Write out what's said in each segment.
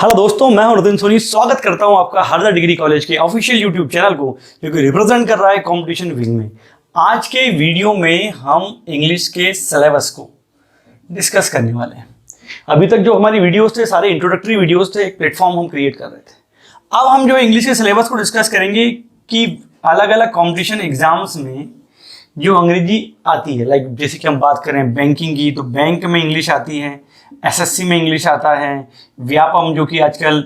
Hello दोस्तों, मैं हूं नितिन सोनी। स्वागत करता हूं आपका हरदा डिग्री कॉलेज के ऑफिशियल यूट्यूब चैनल को, जो कि रिप्रेजेंट कर रहा है कंपटीशन विंग में। आज के वीडियो में हम इंग्लिश के सिलेबस को डिस्कस करने वाले हैं। अभी तक जो हमारी वीडियोस थे सारे इंट्रोडक्टरी वीडियोस थे, एक प्लेटफॉर्म हम क्रिएट कर रहे थे। अब हम जो इंग्लिश के सिलेबस को डिस्कस करेंगे कि अलग अलग कॉम्पिटिशन एग्जाम्स में जो अंग्रेजी आती है, लाइक जैसे कि हम बात करें बैंकिंग की, तो बैंक में इंग्लिश आती है, एसएससी में इंग्लिश आता है, व्यापम जो कि आजकल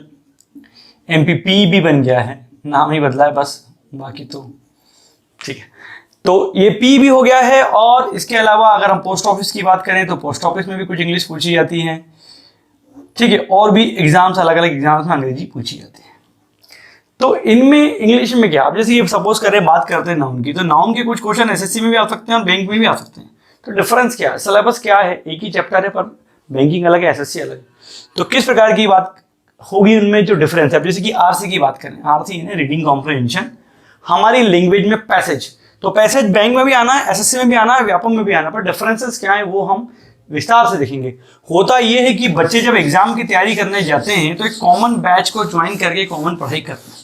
एमपीपी भी बन गया है, नाम ही बदला है बस, बाकी तो ठीक है। तो ये पी भी हो गया है। और इसके अलावा अगर हम पोस्ट ऑफिस की बात करें तो पोस्ट ऑफिस में भी कुछ इंग्लिश पूछी जाती है, ठीक है। और भी एग्जाम्स, अलग अलग एग्जाम्स में अंग्रेजी पूछी जाती है। तो इनमें इंग्लिश में क्या, अब जैसे ये सपोज करें बात करते हैं नाउन की, तो नाउन के कुछ क्वेश्चन एसएससी में भी आ सकते हैं और बैंक में भी आ सकते हैं। तो डिफरेंस क्या है, सिलेबस क्या है, एक ही चैप्टर है पर बैंकिंग अलग है, एसएससी अलग है। तो किस प्रकार की बात होगी उनमें जो डिफरेंस है। जैसे कि आरसी की बात करें, आरसी है रीडिंग कॉम्प्रिहेंशन, हमारी लैंग्वेज में पैसेज। तो पैसेज बैंक में भी आना है, एसएससी में भी आना है, व्यापम में भी आना है, पर डिफरेंसेस क्या है वो हम विस्तार से देखेंगे। होता यह है कि बच्चे जब एग्जाम की तैयारी करने जाते हैं तो एक कॉमन बैच को ज्वाइन करके कॉमन पढ़ाई करते हैं,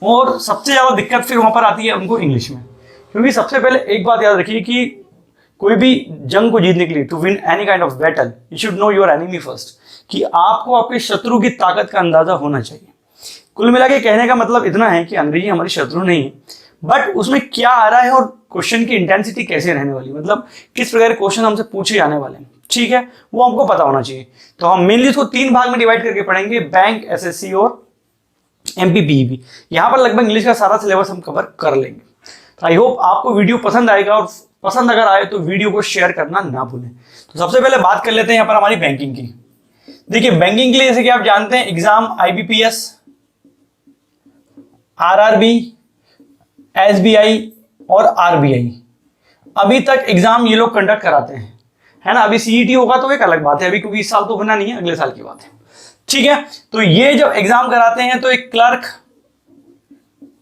और सबसे ज़्यादा दिक्कत फिर वहाँ पर आती है उनको इंग्लिश में। क्योंकि सबसे पहले एक बात याद रखिए कि कोई भी जंग को जीतने के लिए, to win any kind of battle, you should know your enemy first, कि आपको आपके शत्रु की ताकत का अंदाजा होना चाहिए। कुल मिला के कहने का मतलब इतना है कि अंग्रेजी हमारी शत्रु नहीं है, बट उसमें क्या आ रहा है और क्वेश्चन की इंटेंसिटी कैसे रहने वाली, मतलब किस प्रकार के क्वेश्चन हमसे पूछे जाने वाले हैं, ठीक है, वो हमको पता होना चाहिए। तो हम मेनली इसको 3 भाग में डिवाइड करके पढ़ेंगे, बैंक, एसएससी और एमपीपीबी। यहाँ पर लगभग इंग्लिश का सारा सिलेबस हम कवर कर लेंगे। तो आई होप आपको वीडियो पसंद आएगा, और पसंद अगर आए तो वीडियो को शेयर करना ना भूलें। तो सबसे पहले बात कर लेते हैं यहाँ पर हमारी बैंकिंग की। देखिए बैंकिंग के लिए जैसे कि आप जानते हैं एग्जाम आईबीपीएस, आरआरबी, एसबीआई और आरबीआई, अभी तक एग्जाम ये लोग कंडक्ट कराते हैं, है ना। अभी सीईटी होगा तो एक अलग बात है, अभी क्योंकि इस साल तो बना नहीं है, अगले साल की बात है, ठीक है। तो ये जब एग्जाम कराते हैं तो एक क्लर्क,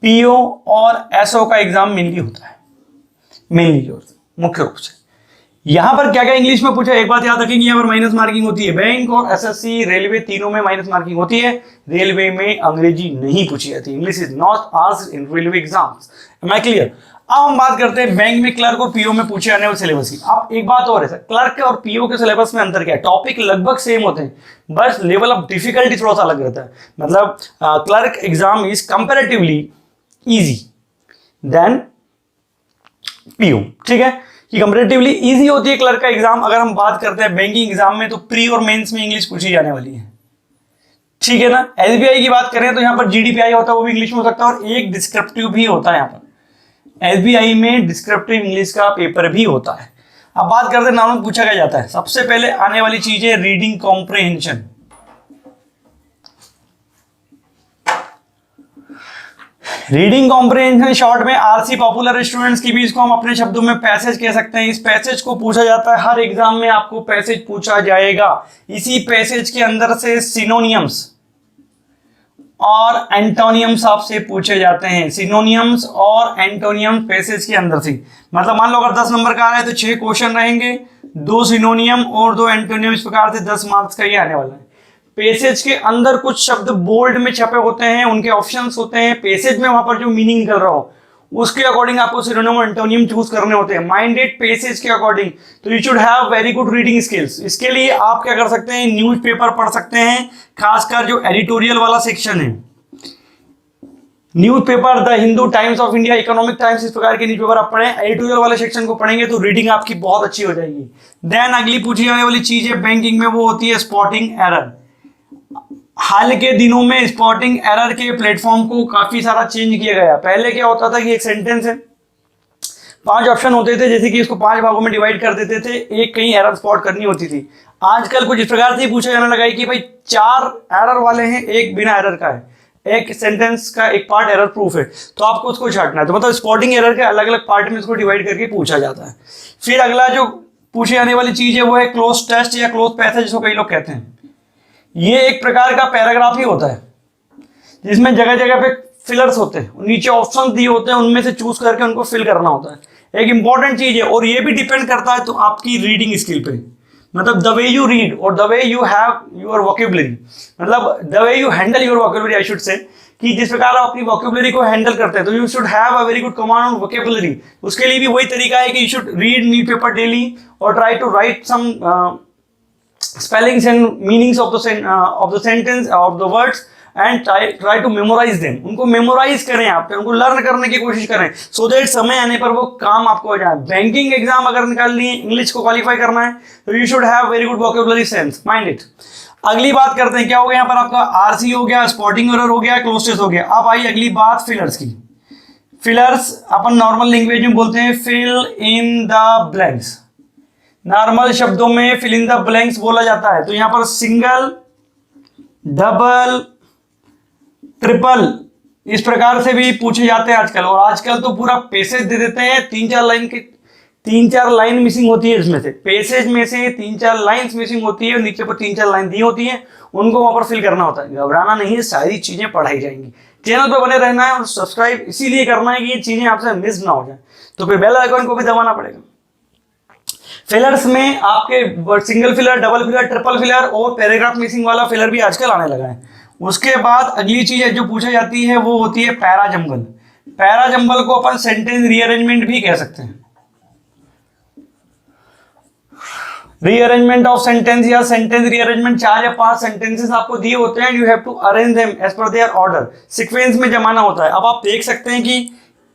पीओ और एसओ का एग्जाम मेनली होता है, मेनली मुख्य रूप से। यहां पर क्या क्या इंग्लिश में पूछा, एक बात याद रखेंगे, यहां पर माइनस मार्किंग होती है। बैंक और एसएससी, रेलवे, तीनों में माइनस मार्किंग होती है। रेलवे में अंग्रेजी नहीं पूछी जाती, English is not asked in railway exams. Am I clear. अब हम बात करते हैं बैंक में क्लर्क और पीओ में पूछे जाने वाले सिलेबस की। अब एक बात और है सर, क्लर्क और पीओ के सिलेबस में अंतर क्या है, टॉपिक लगभग सेम होते हैं, बस लेवल ऑफ डिफिकल्टी थोड़ा सा अलग रहता है। मतलब clerk exam is comparatively easy than PO, ठीक है, कि कंपैरेटिवली इजी होती है क्लर्क का एग्जाम। अगर हम बात करते हैं बैंकिंग एग्जाम में, तो प्री और मेंस में इंग्लिश पूछी जाने वाली है, ठीक है ना। एसबीआई की बात करें तो यहाँ पर जीडीपीआई होता है, वो भी इंग्लिश में हो सकता है, और एक डिस्क्रिप्टिव भी होता है। यहाँ पर एसबीआई में डिस्क्रिप्टिव इंग्लिश का पेपर भी होता है। अब बात करते हैं नाउन में पूछा क्या जाता है। सबसे पहले आने वाली चीज है reading comprehension. Reading comprehension short में आरसी पॉपुलर स्टूडेंट्स की भी इसको हम अपने शब्दों में पैसेज कह सकते हैं। इस पैसेज को पूछा जाता है, हर एग्जाम में आपको पैसेज पूछा जाएगा। इसी पैसेज के अंदर से सिनोनियम्स और एंटोनियम्स आपसे पूछे जाते हैं। सिनोनियम्स और एंटोनियम पैसेज के अंदर से, मतलब मान लो अगर 10 नंबर का आ रहा है तो 6 क्वेश्चन रहेंगे, 2 सिनोनियम और 2 एंटोनियम, इस प्रकार से 10 मार्क्स का ये आने वाला है। पैसेज के अंदर कुछ शब्द बोल्ड में छपे होते हैं, उनके ऑप्शंस होते हैं। पैसेज में वहां पर जो मीनिंग निकल रहा हो उसके अकॉर्डिंग आपको सिनोनिम और एंटोनियम चूज करने होते हैं, माइंडेड पैसेज के अकॉर्डिंग। तो you should have very good reading skills. इसके लिए आप क्या कर सकते हैं, न्यूज़पेपर पढ़ सकते हैं, खासकर जो एडिटोरियल वाला सेक्शन है, newspaper, the Hindu, times of India, economic times, इस प्रकार के न्यूज़पेपर आप पढ़ें। एडिटोरियल वाले सेक्शन को पढ़ेंगे तो रीडिंग आपकी बहुत अच्छी हो जाएगी। देन अगली पूछी जाने वाली चीज है बैंकिंग में, वो होती है स्पॉटिंग एरर। हाल के दिनों में स्पॉटिंग एरर के प्लेटफॉर्म को काफी सारा चेंज किया गया। पहले क्या होता था कि एक सेंटेंस है, 5 ऑप्शन होते थे, जैसे कि इसको 5 भागों में डिवाइड कर देते थे, एक कहीं एरर स्पॉट करनी होती थी। आजकल कुछ इस प्रकार से पूछा जाने लगा है कि भाई 4 एरर वाले हैं, एक बिना एरर का है, एक सेंटेंस का एक पार्ट एरर प्रूफ है, तो आपको उसको छांटना है। तो मतलब स्पॉटिंग एरर के अलग अलग पार्ट में इसको डिवाइड करके पूछा जाता है। फिर अगला जो पूछे जाने वाली चीज है वो है क्लोज टेस्ट या क्लोज पैसेज, जिसको कई लोग कहते हैं। ये एक प्रकार का पैराग्राफ ही होता है जिसमें जगह जगह पे फिलर्स होते हैं, नीचे ऑप्शन दिए होते हैं, उनमें से चूज करके उनको फिल करना होता है। एक इंपॉर्टेंट चीज है, और ये भी डिपेंड करता है तो आपकी रीडिंग स्किल पे। मतलब द वे यू रीड और the way you have your vocabulary, मतलब the way you handle your vocabulary I should say, कि जिस प्रकार आप अपनी वोकेबुलरी को हैंडल करते हैं, तो you should have a very good command on vocabulary. उसके लिए भी वही तरीका है कि you should read new paper daily और try to write some spellings and meanings of the sentence of the words and try to memorize them। उनको memorise करें, आप उनको लर्न करने की कोशिश करें, सो दैट समय आने पर वो काम आपको हो जाए। बैंकिंग एग्जाम अगर निकाल लिए, इंग्लिश को क्वालिफाई करना है, तो you should have very good vocabulary sense, mind it. अगली बात करते हैं, क्या हो गया यहाँ पर आपका आरसी हो गया, स्पॉटिंग एरर हो गया, क्लोज टेस्ट हो गया। अब आई अगली बात फिलर्स की। फिलर्स अपन नॉर्मल लैंग्वेज में बोलते हैं fill in the blanks, normal शब्दों में फिल इन द ब्लैंक्स बोला जाता है। तो यहां पर सिंगल, डबल, ट्रिपल इस प्रकार से भी पूछे जाते हैं आजकल। और आजकल तो पूरा पैसेज दे देते हैं, 3-4 लाइन मिसिंग होती है। इसमें से पैसेज में से 3-4 लाइन्स मिसिंग होती है, नीचे पर 3-4 लाइन दी होती है, उनको वहां पर फिल करना होता है। घबराना नहीं है, सारी चीजें पढ़ाई जाएंगी। चैनल पर बने रहना है और सब्सक्राइब इसीलिए करना है कि ये चीजें आपसे मिस ना हो जाए, तो फिर बेल आइकन को भी दबाना पड़ेगा। फिलर्स में आपके single filler, double filler, triple filler और पैराग्राफ मिसिंग वाला फिलर भी आजकल आने लगा है। उसके बाद अगली चीज जो पूछा जाती है वो होती है पैराजंबल। पैराजंबल को अपन सेंटेंस रीअरेंजमेंट भी कह सकते हैं। रीअरेंजमेंट ऑफ सेंटेंस या सेंटेंस रीअरेंजमेंट, 4 या 5 सेंटेंसेस आपको दिए होते हैं, you have to arrange them as per their order, sequence में जमाना होता है। अब आप देख सकते हैं कि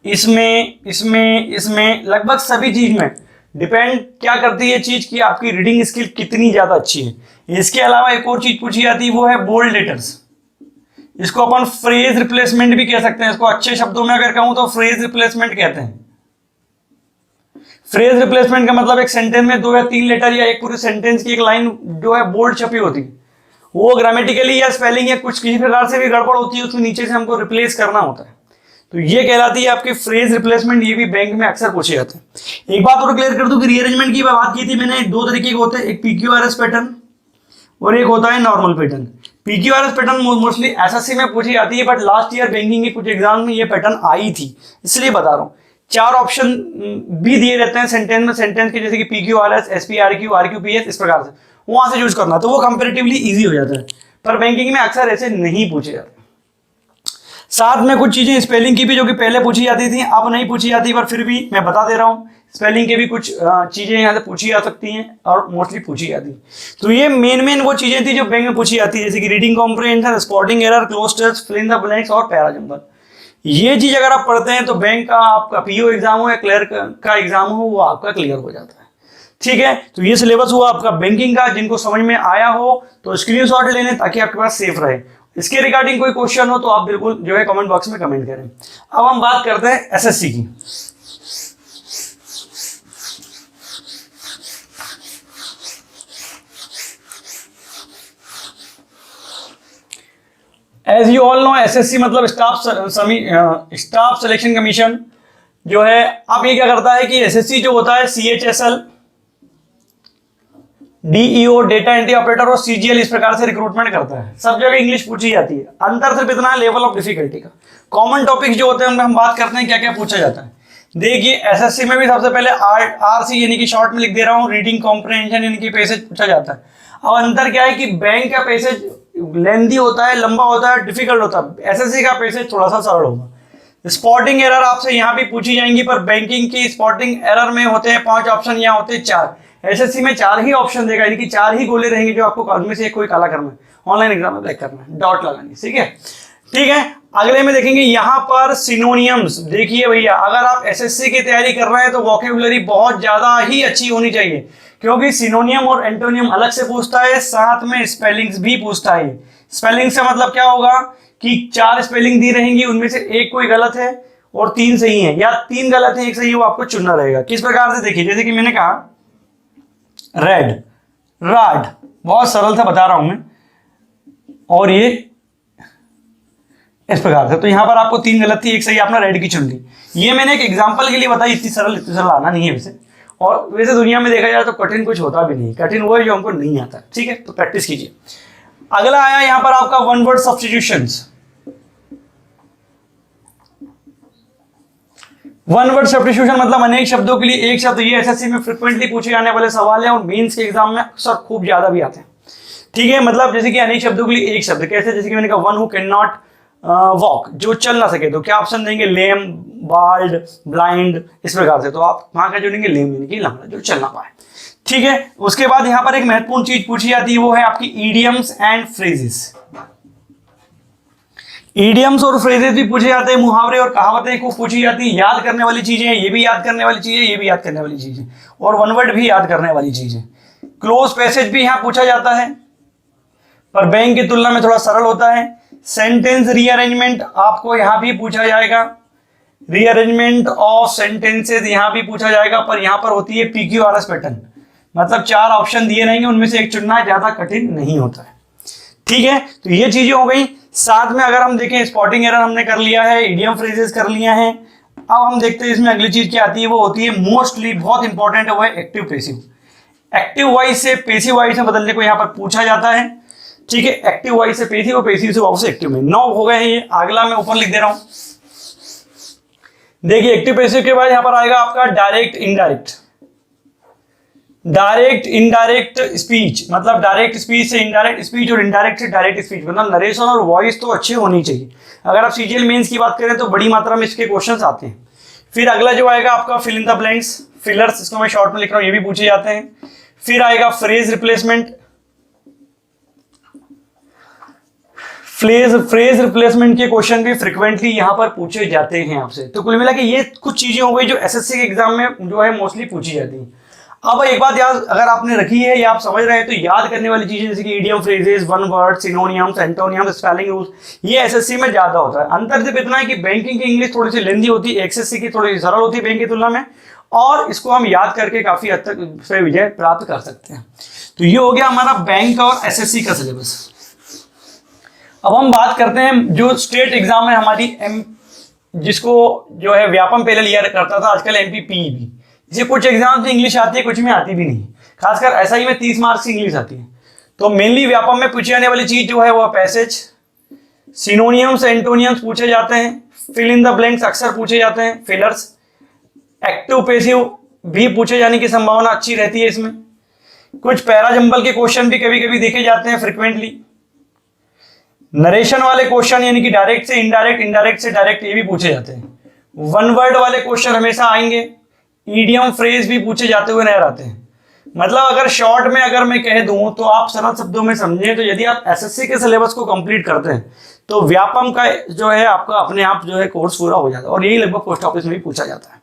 इसमें लगभग सभी चीज में डिपेंड क्या करती है चीज की, आपकी रीडिंग स्किल कितनी ज्यादा अच्छी है। इसके अलावा एक और चीज पूछी जाती है, वो है बोल्ड लेटर्स। इसको अपन फ्रेज रिप्लेसमेंट भी कह सकते हैं। इसको अच्छे शब्दों में अगर कहूं तो फ्रेज रिप्लेसमेंट कहते हैं। फ्रेज रिप्लेसमेंट का मतलब एक सेंटेंस में 2 या 3 लेटर या एक पूरे सेंटेंस की एक लाइन जो है बोल्ड छपी होती है, वो ग्रामेटिकली या स्पेलिंग या कुछ किसी प्रकार से भी गड़बड़ होती है, उसको नीचे से हमको रिप्लेस करना होता है, तो ये कहलाती है आपकी फ्रेज रिप्लेसमेंट। ये भी बैंक में अक्सर पूछे जाते हैं। एक बात और क्लियर कर दूं कि रीअरेंजमेंट की बात की थी मैंने, 2 तरीके के होते हैं, एक पीक्यूआरएस पैटर्न और एक होता है normal pattern. PQRS pattern mostly SSC में पूछी जाती है, बट लास्ट ईयर बैंकिंग के कुछ एग्जाम में ये पैटर्न आई थी, इसलिए बता रहा हूँ। 4 ऑप्शन भी दिए रहते हैं सेंटेंस में, सेंटेंस के जैसे कि पीक्यूआरएस, एसपीआरक्यू, आरक्यूपीएस, इस प्रकार से वहां से यूज करना, तो वो कंपेरेटिवली इजी हो जाता है। पर बैंकिंग में अक्सर ऐसे नहीं पूछे जाते। साथ में कुछ चीजें स्पेलिंग की भी जो कि पहले पूछी जाती थी, अब नहीं पूछी जाती, पर फिर भी मैं बता दे रहा हूँ। स्पेलिंग के भी कुछ चीजें यहाँ से पूछी जा सकती हैं और मोस्टली पूछी जाती। तो ये मेन वो चीजें थी जो बैंक में पूछी जाती है, जैसे कि reading comprehension, spotting error, cloze test, fill in the blanks और पैराजंबल। ये चीज अगर आप पढ़ते हैं तो बैंक का आपका पीओ एग्जाम हो या क्लर्क का एग्जाम हो, वो आपका क्लियर हो जाता है। ठीक है, तो ये सिलेबस हुआ आपका बैंकिंग का। जिनको समझ में आया हो तो स्क्रीनशॉट ले लें ताकि आपके पास सेफ रहे। इसके रिगार्डिंग कोई क्वेश्चन हो तो आप बिल्कुल जो है कमेंट बॉक्स में कमेंट करें। अब हम बात करते हैं एसएससी की। As you all know, SSC मतलब स्टाफ सिलेक्शन कमीशन जो है। अब ये क्या करता है कि एसएससी जो होता है CHSL, DEO, data entry operator और सीजीएल, इस प्रकार से रिक्रूटमेंट करता है। सब जगह इंग्लिश पूछी जाती है। अंतर सिर्फ इतना है लेवल ऑफ डिफिकल्टी का। कॉमन टॉपिक्स जो होते हैं उनमें हम बात करते हैं क्या क्या पूछा जाता है। देखिए एसएससी में भी सबसे पहले आरसी यानी कि शॉर्ट में लिख दे रहा हूँ, रीडिंग कॉम्प्रिहेंशन यानी कि पैसेज पूछा जाता है। अब अंतर क्या है कि बैंक का पैसेज लेंथी होता है, लंबा होता है, डिफिकल्ट होता है। एसएससी का पैसेज थोड़ा सा सरल होगा। स्पॉटिंग एरर आपसे यहाँ भी पूछी जाएंगी, पर बैंकिंग की स्पॉटिंग एरर में होते हैं 5 ऑप्शन, यहाँ होते हैं 4। एसएससी में 4 ही ऑप्शन देगा, यानी कि 4 ही गोले रहेंगे जो आपको उनमें से कोई काला करना है, ऑनलाइन एग्जाम में ब्लैक करना है, डॉट लगानी। ठीक है। अगले में देखेंगे यहाँ पर सिनोनियम्स। देखिए भैया, अगर आप एसएससी की तैयारी कर रहे हैं तो वोकैबुलरी बहुत ज्यादा ही अच्छी होनी चाहिए, क्योंकि सिनोनियम और एंटोनियम अलग से पूछता है, साथ में स्पेलिंग्स भी पूछता है। स्पेलिंग से मतलब क्या होगा कि 4 स्पेलिंग दी रहेंगी, उनमें से एक कोई गलत है और 3 सही है, या 3 गलत है 1 सही है, वो आपको चुनना रहेगा। किस प्रकार से देखिए, जैसे कि मैंने कहा रेड, राड, बहुत सरल था बता रहा हूं मैं, और ये इस प्रकार से। तो यहां पर आपको 3 गलत थी, 1 सही, आपने रेड की चुन ली। ये मैंने एक एग्जांपल के लिए बताई, इतनी सरल आना नहीं है वैसे। और वैसे दुनिया में देखा जाए तो कठिन कुछ होता भी नहीं, कठिन वो है जो हमको नहीं आता। ठीक है, तो प्रैक्टिस कीजिए। अगला आया यहां पर आपका one word substitutions. One word substitution मतलब अनेक शब्दों के लिए एक शब्द। ये एसएससी में फ्रिक्वेंटली पूछे जाने वाले सवाल है और मेंस के एग्जाम में अक्सर खूब ज्यादा भी आते हैं। ठीक है, मतलब जैसे कि अनेक शब्दों के लिए एक शब्द कैसे, जैसे कि मैंने कहा one who can not walk, जो चल ना सके, तो क्या ऑप्शन देंगे, लेम, बाल्ड, ब्लाइंड, इस प्रकार से। तो आप वहां का जोड़ेंगे लेम यानी कि लंगड़ा, जो चल ना पाए। ठीक है, उसके बाद यहाँ पर एक महत्वपूर्ण चीज पूछी जाती है, वो है आपकी ईडियम्स एंड फ्रेजेस। ईडियम्स और फ्रेजेस भी पूछे जाते हैं, मुहावरे और कहावतें को पूछी जाती है। याद करने वाली चीजें, ये भी याद करने वाली चीजें, ये भी याद करने वाली चीजें, और वन वर्ड भी याद करने वाली चीजें। क्लोज पैसेज भी यहाँ पूछा जाता है, पर बैंक की तुलना में थोड़ा सरल होता है। सेंटेंस रीअरेंजमेंट आपको यहाँ भी पूछा जाएगा, रीअरेंजमेंट ऑफ सेंटेंसेस यहाँ भी पूछा जाएगा, पर यहाँ पर होती है PQRS पैटर्न, मतलब 4 ऑप्शन दिए रहेंगे, उनमें से एक चुनना ज्यादा कठिन नहीं होता है। ठीक है, तो ये चीजें हो गई। साथ में अगर हम देखें स्पॉटिंग एरर हमने कर लिया है, इडियम फ्रेजेस कर लिया है। अब हम देखते हैं इसमें अगली चीज क्या आती है, वो होती है मोस्टली बहुत इंपॉर्टेंट है, वो है एक्टिव पैसिव। एक्टिव वॉइस से पेसिव वॉइस में बदलने को यहाँ पर पूछा जाता है। ठीक है, एक्टिव वॉइस से पेसिव और पेसिव से वापस एक्टिव में। 9 हो गए हैं ये, अगला मैं ऊपर लिख दे रहा हूं। देखिए एक्टिव पैसिव के बाद यहाँ पर आएगा आपका direct indirect. Direct indirect speech, मतलब डायरेक्ट स्पीच से इनडायरेक्ट स्पीच और इनडायरेक्ट से डायरेक्ट स्पीच, मतलब नरेशन और वॉइस तो अच्छी होनी चाहिए। अगर आप सीजीएल मेंस की बात करें तो बड़ी मात्रा में इसके क्वेश्चंस आते हैं। फिर अगला जो आएगा आपका fill in the blanks, fillers, इसको मैं शॉर्ट में लिख रहा हूं, ये भी पूछे जाते हैं। फिर आएगा फ्रेज रिप्लेसमेंट। फ्रेज रिप्लेसमेंट के क्वेश्चन भी फ्रिक्वेंटली यहां पर पूछे जाते हैं आपसे। तो कुल मिला के ये कुछ चीजें हो गई जो एसएससी के एग्जाम में जो है मोस्टली पूछी जाती हैं। अब एक बात याद अगर आपने रखी है या आप समझ रहे हैं तो याद करने वाली चीजें जैसे कि idiom phrases, one word, synonyms, एंटोनियम्स, spelling rules, ये एसएससी में ज्यादा होता है। अंतर सिर्फ इतना है कि बैंकिंग की इंग्लिश थोड़ी सी लेंदी होती है, एसएससी की थोड़ी सी सरल होती है बैंक की तुलना में, और इसको हम याद करके काफी हद तक से विजय प्राप्त कर सकते हैं। तो ये हो गया हमारा बैंक और एसएससी का सिलेबस। अब हम बात करते हैं जो स्टेट एग्जाम है हमारी जिसको जो है व्यापम पहले लिया करता था, आजकल MPPEB। इसे कुछ एग्जाम से इंग्लिश आती है, कुछ में आती भी नहीं। खासकर SI में 30 मार्क्स की इंग्लिश आती है। तो मेनली व्यापम में पूछी जाने वाली चीज जो है वो पैसेज, सिनोनियम्स, एंटोनियम्स पूछे जाते हैं, फिल इन द ब्लैंक्स अक्सर पूछे जाते हैं, फिलर्स, एक्टिव पैसिव भी पूछे जाने की संभावना अच्छी रहती है इसमें। कुछ पैराजंबल के क्वेश्चन भी कभी कभी देखे जाते हैं फ्रिक्वेंटली। नरेशन वाले क्वेश्चन यानी कि डायरेक्ट से इनडायरेक्ट, इनडायरेक्ट से डायरेक्ट, ये भी पूछे जाते हैं। वन वर्ड वाले क्वेश्चन हमेशा आएंगे। ईडियम फ्रेज भी पूछे जाते हुए नजर आते हैं। मतलब अगर शॉर्ट में अगर मैं कह दूं तो आप सरल शब्दों में समझें तो यदि आप एसएससी के सिलेबस को कंप्लीट करते हैं तो व्यापम का जो है आपका अपने आप जो है कोर्स पूरा हो जाता है, और यही लगभग पोस्ट ऑफिस में भी पूछा जाता है।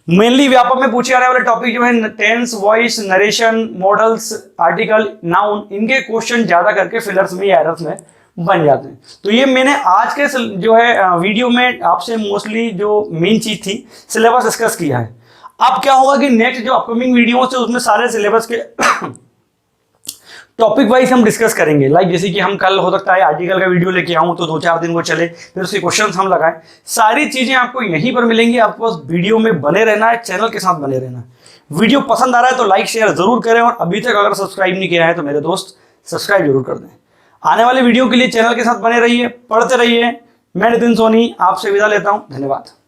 मेनली व्यापम में पूछे जाने वाले टॉपिक जो है tense, voice, narration, modals, article, noun, इनके क्वेश्चन ज्यादा करके फिलर्स में या एरर्स में बन जाते हैं। तो ये मैंने आज के जो है वीडियो में आपसे मोस्टली जो मेन चीज थी सिलेबस डिस्कस किया है। अब क्या होगा कि नेक्स्ट जो अपकमिंग वीडियो है उसमें सारे सिलेबस के टॉपिक वाइज हम डिस्कस करेंगे। लाइक जैसे कि हम कल हो सकता है आर्टिकल का वीडियो लेके आऊं तो 2-4 दिन वो चले, फिर उसके क्वेश्चंस हम लगाएं। सारी चीजें आपको यहीं पर मिलेंगी। आपको बस वीडियो में बने रहना है, चैनल के साथ बने रहना है। वीडियो पसंद आ रहा है तो लाइक शेयर जरूर करें, और अभी तक अगर सब्सक्राइब नहीं किया है तो मेरे दोस्त सब्सक्राइब जरूर कर दें। आने वाले वीडियो के लिए चैनल के साथ बने रहिए, पढ़ते रहिए। मैं नितिन सोनी आपसे विदा लेता हूं। धन्यवाद।